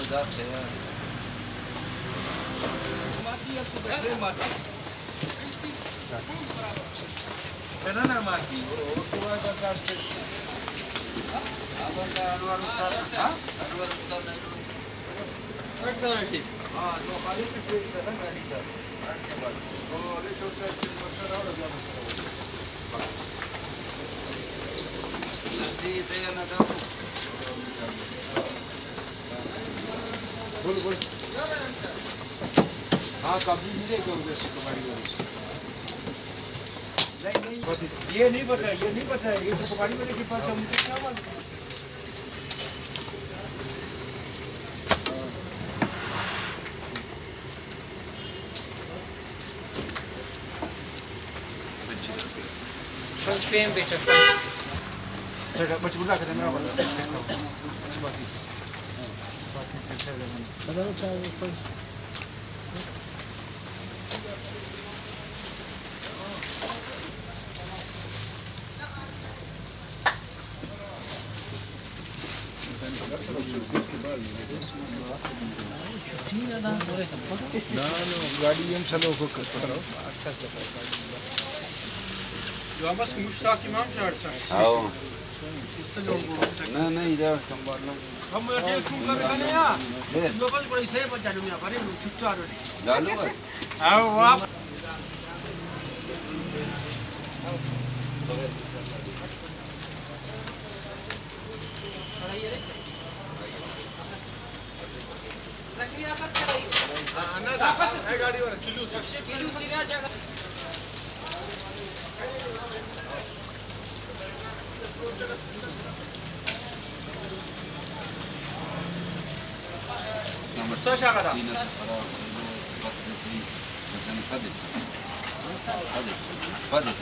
zawsze, ja. Kenana mati, tua da kaste. Abang Anwar Ustaz, ha? Anwar Ustaz itu. Betul sih. Ah, dua kali itu kita kan kali itu. Oh, itu sudah masalah dah. Nanti dia nak tahu. बोल बोल हाँ कभी मिलेगा उधर से कबाड़ी वाले नहीं ये नहीं पता ये तो कबाड़ी वाले के पास हम क्या मालूम पंच पे हम बेचते सर बच्चे बुला के देना पड़ता है Madame Charles Pons. गाड़ी हम चलो को Ya bas müştak imam çağırsan. आओ İstemem bu. नहीं इधर संभालना हम ये क्यों कर रहे हैं यार? ले लोग बस बड़े सही बच्चा जो यहाँ पर है लोग चुपचाप रहे। डालो बस आओ आप ना दापत है गाड़ी वाला किलो सीधा जगह ساشا غدا بس انا فضل